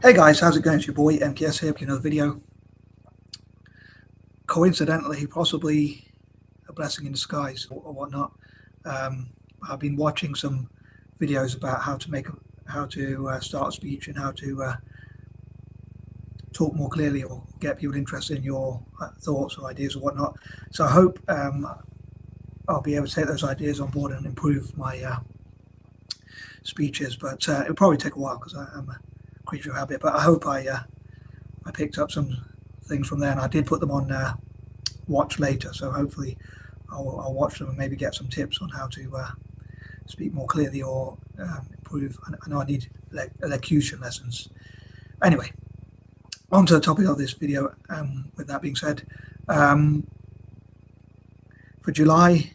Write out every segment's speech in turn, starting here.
Hey guys, how's it going? It's your boy M.K.S here with another video. Coincidentally, possibly a blessing in disguise or whatnot. I've been watching some videos about how to start a speech and how to talk more clearly or get people interested in your thoughts or ideas or whatnot. So I hope I'll be able to take those ideas on board and improve my speeches. But it'll probably take a while because I'm a creature of habit. But I hope I picked up some things from there, and I did put them on watch later, so hopefully I'll watch them and maybe get some tips on how to speak more clearly or improve. I know I need elocution lessons. Anyway, on to the topic of this video. With that being said, for July,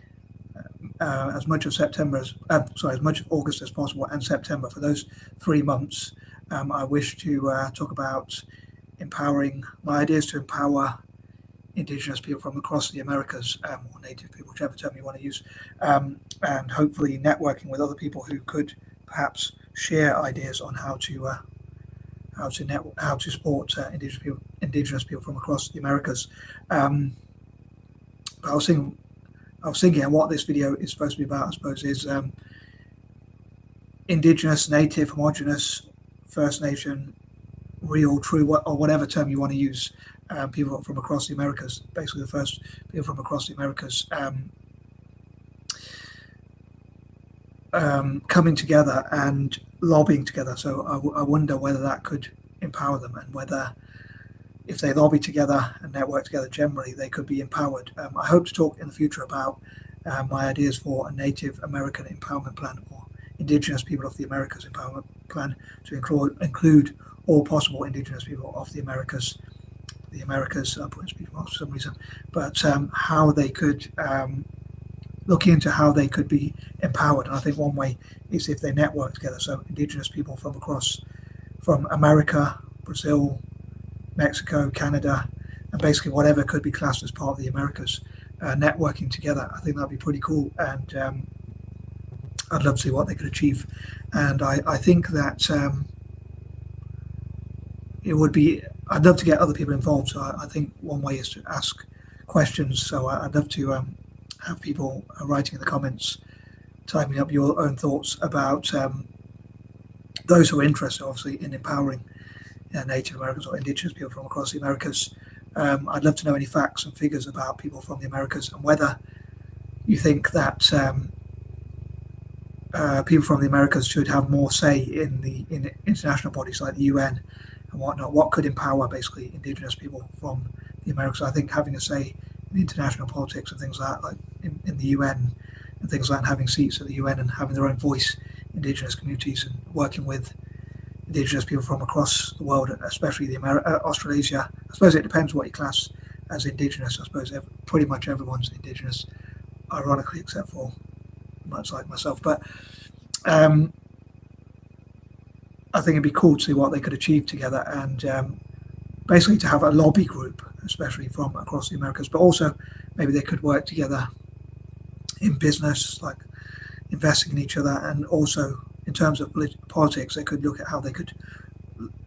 as much of as much of August as possible, and September, for those 3 months, I wish to talk about empowering my ideas to empower Indigenous people from across the Americas, or Native people, whichever term you want to use, and hopefully networking with other people who could perhaps share ideas on how to support Indigenous people from across the Americas. But I was thinking, and what this video is supposed to be about, I suppose, is Indigenous, Native, Homogenous, First Nation, real, true, or whatever term you want to use, people from across the Americas, basically the first people from across the Americas coming together and lobbying together. So I wonder whether that could empower them, and whether if they lobby together and network together generally, they could be empowered. I hope to talk in the future about my ideas for a Native American empowerment plan, or Indigenous people of the Americas empowerment plan, to include all possible Indigenous people of the Americas. I put in speech marks for some reason, but how they could look into how they could be empowered. And I think one way is if they network together. So Indigenous people from America, Brazil, Mexico, Canada, and basically whatever could be classed as part of the Americas, networking together. I think that'd be pretty cool, and I'd love to see what they could achieve. And I think that it would be, I'd love to get other people involved. So I think one way is to ask questions. So I'd love to have people writing in the comments, typing up your own thoughts about those who are interested, obviously, in empowering Native Americans or Indigenous people from across the Americas. I'd love to know any facts and figures about people from the Americas, and whether you think that people from the Americas should have more say in international bodies like the UN and whatnot. What could empower basically Indigenous people from the Americas? I think having a say in international politics and things like that, like in the UN and things like that, and having seats at the UN and having their own voice, Indigenous communities, and working with Indigenous people from across the world, especially Australasia. I suppose it depends what you class as Indigenous. I suppose pretty much everyone's Indigenous, ironically, except for much like myself. But I think it'd be cool to see what they could achieve together, and basically to have a lobby group, especially from across the Americas. But also maybe they could work together in business, like investing in each other, and also in terms of politics, they could look at how they could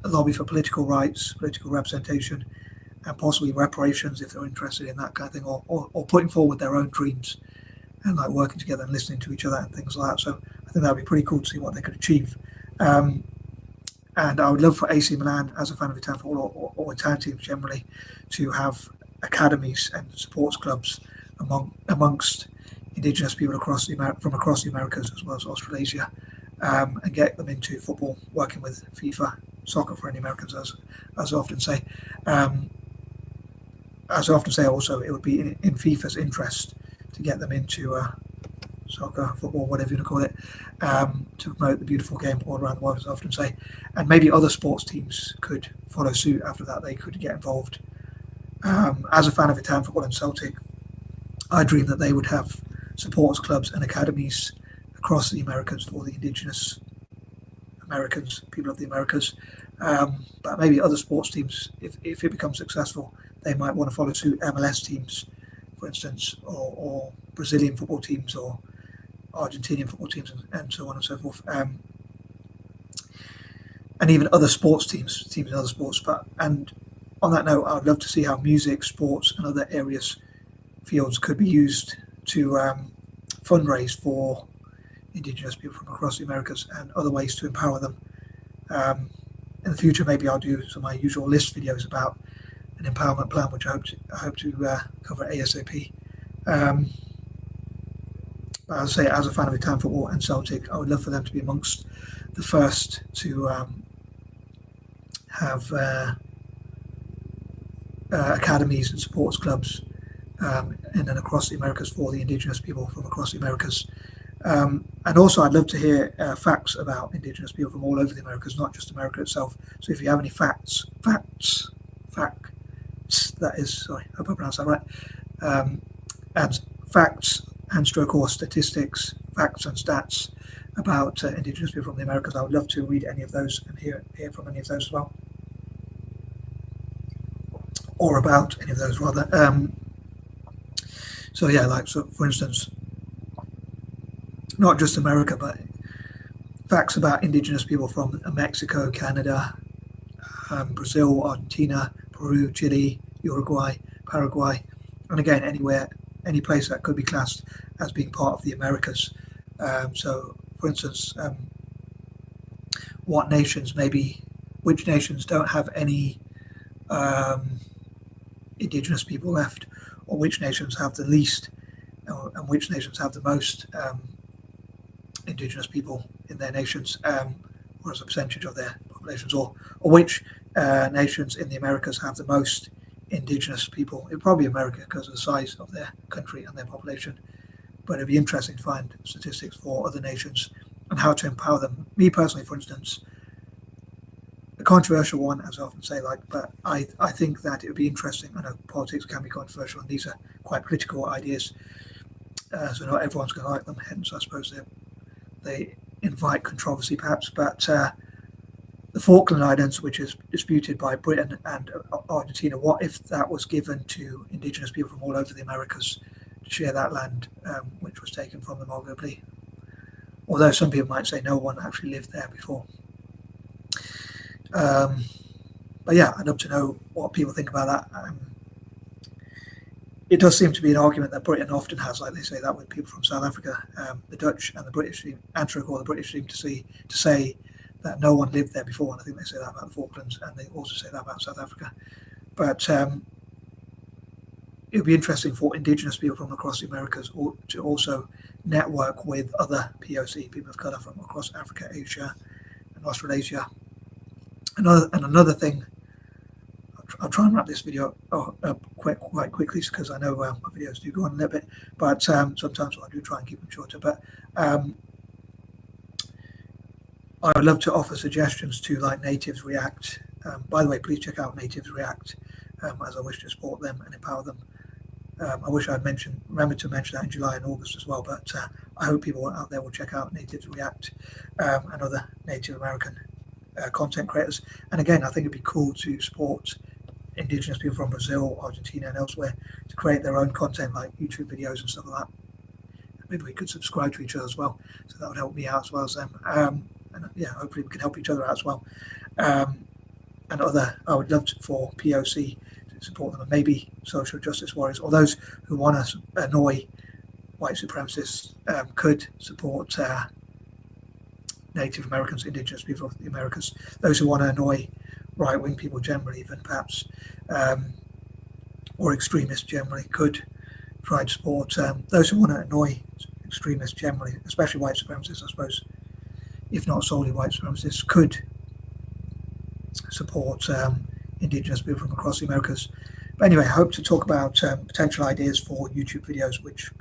lobby for political rights, political representation, and possibly reparations if they're interested in that kind of thing, or putting forward their own dreams and like working together and listening to each other and things like that. So I think that would be pretty cool to see what they could achieve. And I would love for AC Milan, as a fan of Italian football, or Italian teams generally, to have academies and sports clubs amongst Indigenous people from across the Americas as well as Australasia, and get them into football, working with FIFA, soccer for any Americans, as I often say. As I often say, also, it would be in FIFA's interest to get them into soccer, football, whatever you want to call it, to promote the beautiful game all around the world, as I often say. And maybe other sports teams could follow suit after that. They could get involved. As a fan of Italian football and Celtic, I dream that they would have supporters clubs and academies across the Americas for the Indigenous Americans, people of the Americas. But maybe other sports teams, if it becomes successful, they might want to follow suit. MLS teams, for instance, or Brazilian football teams, or Argentinian football teams, and so on and so forth. and even other sports teams in other sports. And on that note, I'd love to see how music, sports, and other fields could be used to fundraise for Indigenous people from across the Americas and other ways to empower them. In the future, maybe I'll do some of my usual list videos about an empowerment plan, which I hope to cover ASAP. As I say, as a fan of Italian football and Celtic, I would love for them to be amongst the first to have academies and sports clubs in and across the Americas for the Indigenous people from across the Americas. And also, I'd love to hear facts about Indigenous people from all over the Americas, not just America itself. So if you have any facts, that is, sorry, I hope I pronounced that right, and facts and stroke or statistics, facts and stats about Indigenous people from the Americas, I would love to read any of those and hear from any of those as well. Or about any of those, rather. So yeah, like, so for instance, not just America, but facts about Indigenous people from Mexico, Canada, Brazil, Argentina, Peru, Chile, Uruguay, Paraguay, and again, anywhere, any place that could be classed as being part of the Americas. So, for instance, which nations don't have any Indigenous people left, or which nations have the least, and which nations have the most Indigenous people in their nations, or as a percentage of their populations, or which nations in the Americas have the most Indigenous people. It'd probably be America because of the size of their country and their population, but it'd be interesting to find statistics for other nations and how to empower them. Me personally, for instance, a controversial one, as I often say, but I think that it would be interesting. I know politics can be controversial, and these are quite political ideas, so not everyone's going to like them. Hence, I suppose they invite controversy, perhaps. But the Falkland Islands, which is disputed by Britain and Argentina, what if that was given to Indigenous people from all over the Americas to share that land, which was taken from them arguably? Although some people might say no one actually lived there before. But yeah, I'd love to know what people think about that. It does seem to be an argument that Britain often has, like they say that with people from South Africa. The Dutch and the British seem, or the British seem to say that no one lived there before, and I think they say that about the Falklands, and they also say that about South Africa. But it would be interesting for Indigenous people from across the Americas to also network with other POC, people of colour from across Africa, Asia, and Australasia. Another thing, I'll try and wrap this video up quite quickly because I know my videos do go on a little bit, but sometimes I do try and keep them shorter. But I would love to offer suggestions to like Natives React. By the way, please check out Natives React, as I wish to support them and empower them. I wish I'd remembered to mention that in July and August as well, but I hope people out there will check out Natives React and other Native American content creators. And again, I think it'd be cool to support Indigenous people from Brazil, Argentina, and elsewhere to create their own content like YouTube videos and stuff like that. Maybe we could subscribe to each other as well, so that would help me out as well as them. And yeah, hopefully we can help each other out as well. I would love for POC to support them, and maybe social justice warriors or those who want to annoy white supremacists could support Native Americans, Indigenous people of the Americas. Those who want to annoy right-wing people generally, even perhaps, or extremists generally, could try to support those who want to annoy extremists generally, especially white supremacists, I suppose, if not solely white supremacists, could support Indigenous people from across the Americas. But anyway, I hope to talk about potential ideas for YouTube videos which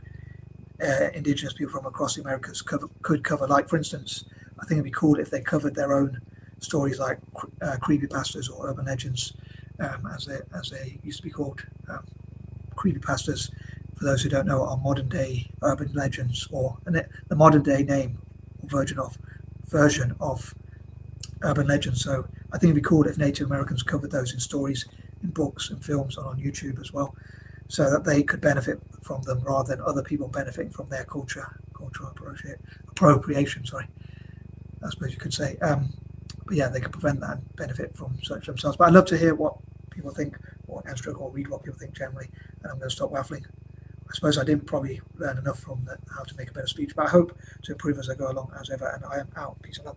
Indigenous people from across the Americas could cover. Like, for instance, I think it'd be cool if they covered their own stories like creepypastas or urban legends, as they used to be called. Creepypastas, for those who don't know, are modern day urban legends, or the modern day name or version of urban legends. So I think it'd be cool if Native Americans covered those in stories, in books and films, and on YouTube as well, so that they could benefit from them rather than other people benefiting from their cultural appropriation. Sorry, I suppose you could say. yeah, they could prevent that and benefit from such themselves. But I'd love to hear what people think, or answer or read what people think generally. And I'm going to stop waffling. I suppose I didn't probably learn enough from how to make a better speech, but I hope to improve as I go along as ever. And I am out. Peace and love.